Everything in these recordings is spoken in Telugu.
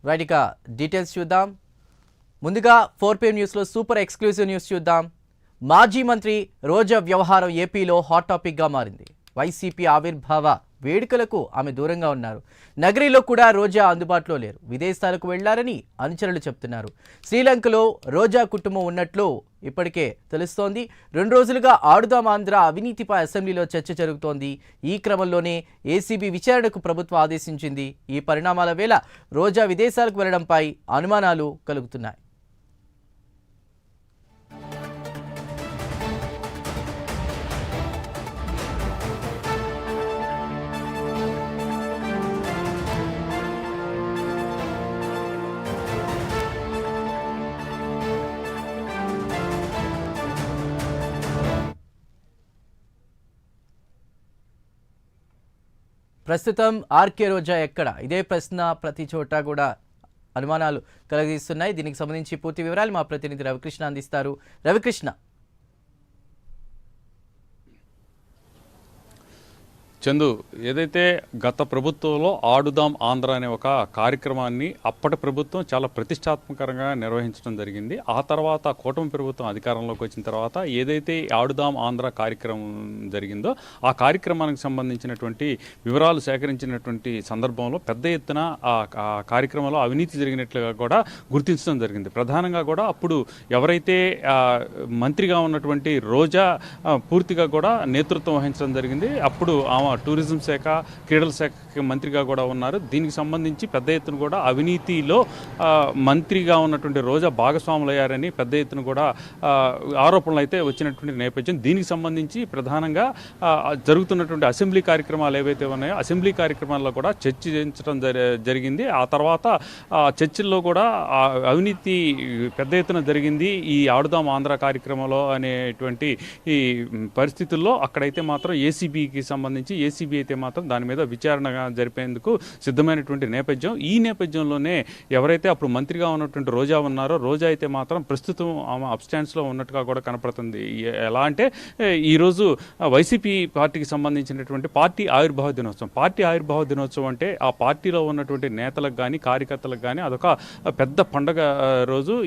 రైట్ ఇక డీటెయిల్స్ చూద్దాం. ముందుగా 4PM న్యూస్లో సూపర్ ఎక్స్క్లూజివ్ న్యూస్ చూద్దాం. మాజీ మంత్రి రోజా వ్యవహారం ఏపీలో హాట్ టాపిక్గా మారింది. వైసీపీ ఆవిర్భావ వేడుకలకు ఆమె దూరంగా ఉన్నారు. నగరిలో కూడా రోజా అందుబాటులో లేరు. విదేశాలకు వెళ్లారని అనుచరులు చెప్తున్నారు. శ్రీలంకలో రోజా కుటుంబం ఉన్నట్లు ఇప్పటికే తెలుస్తోంది. 2 రోజులుగా ఆడుదాం ఆంధ్ర అవినీతిపై అసెంబ్లీలో చర్చ జరుగుతోంది. ఈ క్రమంలోనే ఏసీబీ విచారణకు ప్రభుత్వం ఆదేశించింది. ఈ పరిణామాల వేళ రోజా విదేశాలకు వెళ్లడంపై అనుమానాలు కలుగుతున్నాయి. ప్రస్తుతం ఆర్కే రోజా ఎక్కడ? ఇదే ప్రశ్న ప్రతి చోట కూడా అనుమానాలు కలిగిస్తున్నాయి. దీనికి సంబంధించి పూర్తి వివరాలు మా ప్రతినిధి రవికృష్ణ అందిస్తారు. రవికృష్ణ, చందు, ఏదైతే గత ప్రభుత్వంలో ఆడుదాం ఆంధ్ర అనే ఒక కార్యక్రమాన్ని అప్పటి ప్రభుత్వం చాలా ప్రతిష్టాత్మకంగా నిర్వహించడం జరిగింది. ఆ తర్వాత కూటమి ప్రభుత్వం అధికారంలోకి వచ్చిన తర్వాత ఏదైతే ఆడుదాం ఆంధ్ర కార్యక్రమం జరిగిందో ఆ కార్యక్రమానికి సంబంధించినటువంటి వివరాలు సేకరించినటువంటి సందర్భంలో పెద్ద ఎత్తున ఆ కార్యక్రమంలో అవినీతి జరిగినట్లుగా కూడా గుర్తించడం జరిగింది. ప్రధానంగా కూడా అప్పుడు ఎవరైతే మంత్రిగా ఉన్నటువంటి రోజా పూర్తిగా కూడా నేతృత్వం వహించడం జరిగింది. అప్పుడు టూరిజం శాఖ, క్రీడల శాఖ మంత్రిగా కూడా ఉన్నారు. దీనికి సంబంధించి పెద్ద ఎత్తున కూడా అవినీతిలో మంత్రిగా ఉన్నటువంటి రోజా భాగస్వాములయ్యారని పెద్ద ఎత్తున కూడా ఆరోపణలు అయితే వచ్చినటువంటి నేపథ్యం. దీనికి సంబంధించి ప్రధానంగా జరుగుతున్నటువంటి అసెంబ్లీ కార్యక్రమాలు ఏవైతే ఉన్నాయో అసెంబ్లీ కార్యక్రమాల్లో కూడా చర్చించడం జరిగింది. ఆ తర్వాత చర్చల్లో కూడా అవినీతి పెద్ద ఎత్తున జరిగింది ఈ ఆడుదాం ఆంధ్ర కార్యక్రమంలో అనేటువంటి ఈ పరిస్థితుల్లో అక్కడైతే మాత్రం ఏసీబీకి సంబంధించి ఏసీబీ అయితే మాత్రం దాని మీద విచారణ జరిపేందుకు సిద్ధమైనటువంటి నేపథ్యం. ఈ నేపథ్యంలోనే ఎవరైతే అప్పుడు మంత్రిగా ఉన్నటువంటి రోజా ఉన్నారో రోజా అయితే మాత్రం ప్రస్తుతం ఆమె అబ్స్టాండ్స్లో ఉన్నట్టుగా కూడా కనపడుతుంది. ఎలా అంటే ఈరోజు వైసీపీ పార్టీకి సంబంధించినటువంటి పార్టీ ఆవిర్భావ దినోత్సవం. పార్టీ ఆవిర్భావ దినోత్సవం అంటే ఆ పార్టీలో ఉన్నటువంటి నేతలకు కానీ కార్యకర్తలకు కానీ అదొక పెద్ద పండగ రోజు.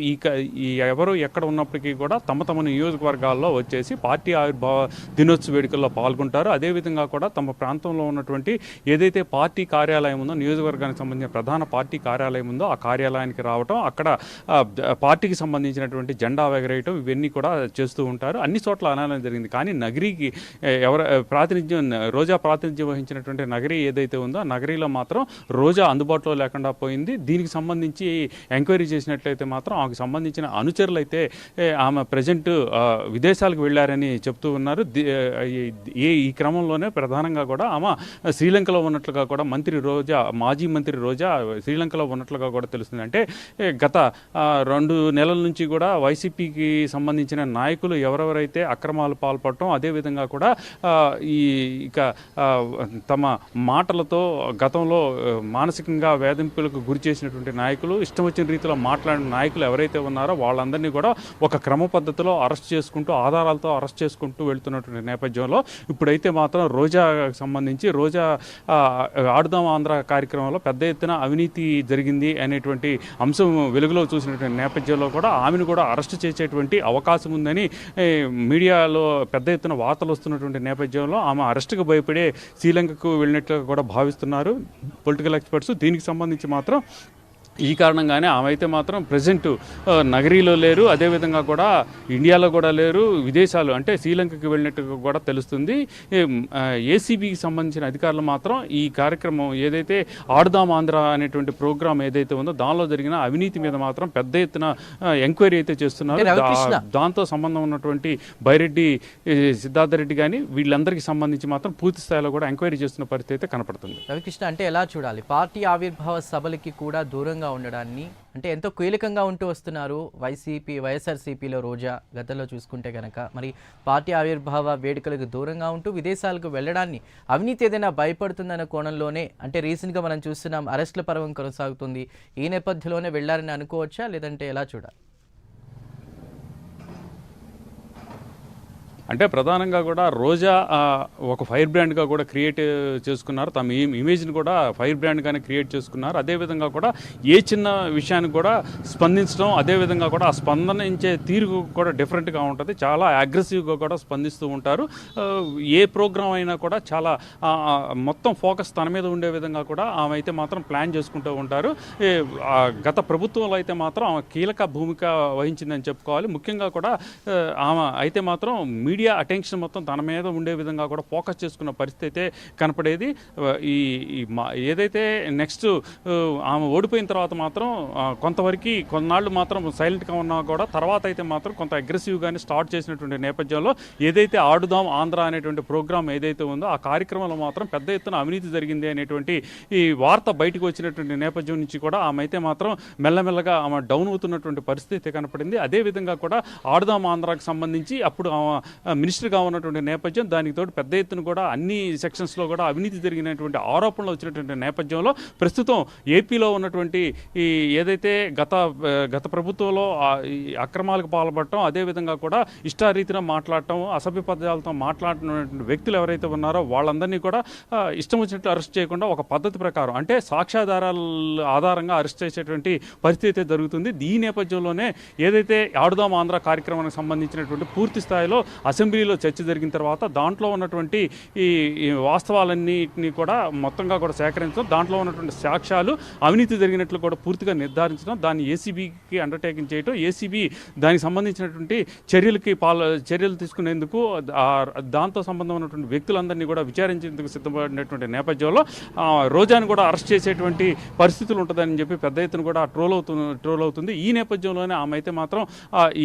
ఈ ఎవరు ఎక్కడ ఉన్నప్పటికీ కూడా తమ తమ నియోజకవర్గాల్లో వచ్చేసి పార్టీ ఆవిర్భావ దినోత్సవ వేడుకల్లో పాల్గొంటారు. అదేవిధంగా కూడా తమ ప్రాంతంలో ఉన్నటువంటి ఏదైతే పార్టీ కార్యాలయం ఉందో, నియోజకవర్గానికి సంబంధించిన ప్రధాన పార్టీ కార్యాలయం ఉందో ఆ కార్యాలయానికి రావటం, అక్కడ పార్టీకి సంబంధించినటువంటి జెండా ఎగరేయటం ఇవన్నీ కూడా చేస్తూ ఉంటారు. అన్ని చోట్ల అనాలని జరిగింది. కానీ నగరికి రోజా ప్రాతినిధ్యం వహించినటువంటి నగరి ఏదైతే ఉందో ఆ నగరిలో మాత్రం రోజా అందుబాటులో లేకుండా పోయింది. దీనికి సంబంధించి ఎంక్వైరీ చేసినట్లయితే మాత్రం ఆమెకు సంబంధించిన అనుచరులు అయితే ఆమె ప్రజెంట్ విదేశాలకు వెళ్ళారని చెప్తూ ఉన్నారు. ఈ క్రమంలోనే ప్రధానంగా కూడా ఆమె శ్రీలంకలో ఉన్నట్లుగా కూడా మాజీ మంత్రి రోజా శ్రీలంకలో ఉన్నట్లుగా కూడా తెలుస్తుంది. అంటే గత 2 నెలల నుంచి కూడా వైసీపీకి సంబంధించిన నాయకులు ఎవరెవరైతే అక్రమాలు పాల్పడటం, అదేవిధంగా కూడా తమ మాటలతో గతంలో మానసికంగా వేధింపులకు గురి చేసినటువంటి నాయకులు, ఇష్టం వచ్చిన రీతిలో మాట్లాడిన నాయకులు ఎవరైతే ఉన్నారో వాళ్ళందరినీ కూడా ఒక క్రమ పద్ధతిలో అరెస్ట్ చేసుకుంటూ, ఆధారాలతో అరెస్ట్ చేసుకుంటూ వెళ్తున్నటువంటి నేపథ్యంలో ఇప్పుడైతే మాత్రం రోజాకు సంబంధించి రోజా ఆడుదాం ఆంధ్ర కార్యక్రమంలో పెద్ద ఎత్తున అవినీతి జరిగింది అనేటువంటి అంశం వెలుగులో చూసినటువంటి నేపథ్యంలో కూడా ఆమెను కూడా అరెస్ట్ చేసేటువంటి అవకాశం ఉందని మీడియాలో పెద్ద ఎత్తున వార్తలు వస్తున్నటువంటి నేపథ్యంలో ఆమె అరెస్టుకు భయపడే శ్రీలంకకు వెళ్ళినట్లుగా కూడా భావిస్తున్నారు పొలిటికల్ ఎక్స్పర్ట్స్. దీనికి సంబంధించి మాత్రం ఈ కారణంగానే ఆమె అయితే మాత్రం ప్రజెంట్ నగరీలో లేరు, అదేవిధంగా కూడా ఇండియాలో కూడా లేరు, విదేశాలు అంటే శ్రీలంకకి వెళ్ళినట్టుగా కూడా తెలుస్తుంది. ఏసీబీకి సంబంధించిన అధికారులు మాత్రం ఈ కార్యక్రమం ఏదైతే ఆడుదాం ఆంధ్ర అనేటువంటి ప్రోగ్రాం ఏదైతే ఉందో దానిలో జరిగిన అవినీతి మీద మాత్రం పెద్ద ఎత్తున ఎంక్వైరీ అయితే చేస్తున్నారు. దాంతో సంబంధం ఉన్నటువంటి బైరెడ్డి, సిద్ధార్థరెడ్డి కానీ వీళ్ళందరికీ సంబంధించి మాత్రం పూర్తి స్థాయిలో కూడా ఎంక్వైరీ చేస్తున్న పరిస్థితి అయితే కనపడుతుంది. రవికృష్ణ, అంటే ఎలా చూడాలి? పార్టీ ఆవిర్భావ సభలకి కూడా దూరంగా ఉండడాన్ని అంటే ఎంతో కీలకంగా ఉంటూ వస్తున్నారు వైఎస్ఆర్సీపీలో రోజా. గతంలో చూసుకుంటే కనుక మరి పార్టీ ఆవిర్భావ వేడుకలకు దూరంగా ఉంటూ విదేశాలకు వెళ్ళడాన్ని అవినీతి ఏదైనా భయపడుతుందన్న కోణంలోనే అంటే రీసెంట్గా మనం చూస్తున్నాం అరెస్టుల పర్వం కొనసాగుతుంది. ఈ నేపథ్యంలోనే వెళ్ళారని అనుకోవచ్చా, లేదంటే ఎలా చూడాలి? అంటే ప్రధానంగా కూడా రోజా ఒక ఫైర్ బ్రాండ్గా కూడా క్రియేట్ చేసుకున్నారు. తమ ఇమేజ్ని కూడా ఫైర్ బ్రాండ్గానే క్రియేట్ చేసుకున్నారు. అదేవిధంగా కూడా ఏ చిన్న విషయానికి కూడా స్పందించడం, అదేవిధంగా కూడా ఆ స్పందనించే తీరు కూడా డిఫరెంట్గా ఉంటుంది. చాలా అగ్రెసివ్గా కూడా స్పందిస్తూ ఉంటారు. ఏ ప్రోగ్రామ్ అయినా కూడా చాలా మొత్తం ఫోకస్ తన మీద ఉండే విధంగా కూడా ఆమె అయితే మాత్రం ప్లాన్ చేసుకుంటూ ఉంటారు. గత ప్రభుత్వంలో అయితే మాత్రం ఆమె కీలక భూమిక వహించిందని చెప్పుకోవాలి. ముఖ్యంగా కూడా ఆమె అయితే మాత్రం మీడియా అటెన్షన్ మొత్తం తన మీద ఉండే విధంగా కూడా ఫోకస్ చేసుకున్న పరిస్థితి అయితే కనపడేది. ఏదైతే నెక్స్ట్ ఆమె ఓడిపోయిన తర్వాత మాత్రం కొంతవరకు కొన్నాళ్ళు మాత్రం సైలెంట్గా ఉన్నా కూడా తర్వాత అయితే మాత్రం కొంత అగ్రెసివ్గానే స్టార్ట్ చేసినటువంటి నేపథ్యంలో ఏదైతే ఆడుదాం ఆంధ్ర అనేటువంటి ప్రోగ్రామ్ ఏదైతే ఉందో ఆ కార్యక్రమంలో మాత్రం పెద్ద ఎత్తున అవినీతి జరిగింది అనేటువంటి ఈ వార్త బయటకు వచ్చినటువంటి నేపథ్యం నుంచి కూడా ఆమె అయితే మాత్రం మెల్లమెల్లగా ఆమె డౌన్ అవుతున్నటువంటి పరిస్థితి కనపడింది. అదేవిధంగా కూడా ఆడుదాం ఆంధ్రాకి సంబంధించి అప్పుడు ఆమె మినిస్టర్గా ఉన్నటువంటి నేపథ్యం, దానికి తోడు పెద్ద ఎత్తున కూడా అన్ని సెక్షన్స్లో కూడా అవినీతి జరిగినటువంటి ఆరోపణలు వచ్చినటువంటి నేపథ్యంలో ప్రస్తుతం ఏపీలో ఉన్నటువంటి ఈ ఏదైతే గత ప్రభుత్వంలో ఈ అక్రమాలకు పాల్పడటం, అదేవిధంగా కూడా ఇష్టారీతిన మాట్లాడటం, అసభ్య పదాలతో మాట్లాడినటువంటి వ్యక్తులు ఎవరైతే ఉన్నారో వాళ్ళందరినీ కూడా ఇష్టం వచ్చినట్లు అరెస్ట్ చేయకుండా ఒక పద్ధతి ప్రకారం అంటే సాక్ష్యాధారాల ఆధారంగా అరెస్ట్ చేసేటువంటి పరిస్థితి జరుగుతుంది. ఈ నేపథ్యంలోనే ఏదైతే ఆడుదాం ఆంధ్ర కార్యక్రమానికి సంబంధించినటువంటి పూర్తి స్థాయిలో అసెంబ్లీలో చర్చ జరిగిన తర్వాత దాంట్లో ఉన్నటువంటి ఈ వాస్తవాలన్నింటినీ కూడా మొత్తంగా కూడా సేకరించడం, దాంట్లో ఉన్నటువంటి సాక్ష్యాలు అవినీతి జరిగినట్లు కూడా పూర్తిగా నిర్ధారించడం, దాన్ని ఏసీబీకి అండర్టేకింగ్ చేయడం, ఏసీబీ దానికి సంబంధించినటువంటి చర్యలు తీసుకునేందుకు దాంతో సంబంధం ఉన్నటువంటి వ్యక్తులందరినీ కూడా విచారించేందుకు సిద్ధపడినటువంటి నేపథ్యంలో రోజాను కూడా అరెస్ట్ చేసేటువంటి పరిస్థితులు ఉంటుందని చెప్పి పెద్ద ఎత్తున కూడా ట్రోల్ అవుతుంది. ఈ నేపథ్యంలోనే ఆమె అయితే మాత్రం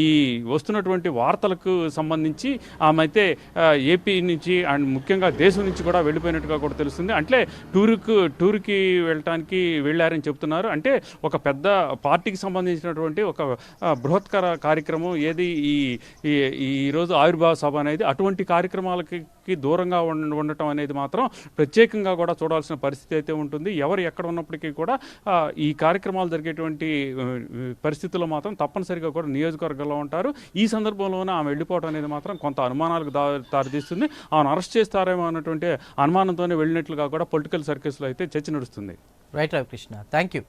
ఈ వస్తున్నటువంటి వార్తలకు సంబంధించి ఆమె అయితే ఏపీ నుంచి అండ్ ముఖ్యంగా దేశం నుంచి కూడా వెళ్ళిపోయినట్టుగా కూడా తెలుస్తుంది. అంటే టూర్కి వెళ్ళటానికి వెళ్ళారని చెప్తున్నారు. అంటే ఒక పెద్ద పార్టీకి సంబంధించినటువంటి ఒక బృహత్కర కార్యక్రమం ఏది ఈరోజు ఆవిర్భావ సభ అనేది, అటువంటి కార్యక్రమాలకి దూరంగా ఉండటం అనేది మాత్రం ప్రత్యేకంగా కూడా చూడాల్సిన పరిస్థితి అయితే ఉంటుంది. ఎవరు ఎక్కడ ఉన్నప్పటికీ కూడా ఈ కార్యక్రమాలు జరిగేటువంటి పరిస్థితుల్లో మాత్రం తప్పనిసరిగా కూడా నియోజకవర్గంలో ఉంటారు. ఈ సందర్భంలోనే ఆమె వెళ్ళిపోవడం అనేది మాత్రం కొంత అనుమానాలకు దారితీస్తుంది. ఆమెను అరెస్ట్ చేస్తారేమో అన్నటువంటి అనుమానంతోనే వెళ్ళినట్లుగా కూడా పొలిటికల్ సర్కిల్స్లో అయితే చర్చ నడుస్తుంది. Right Ravikrishna, thank you.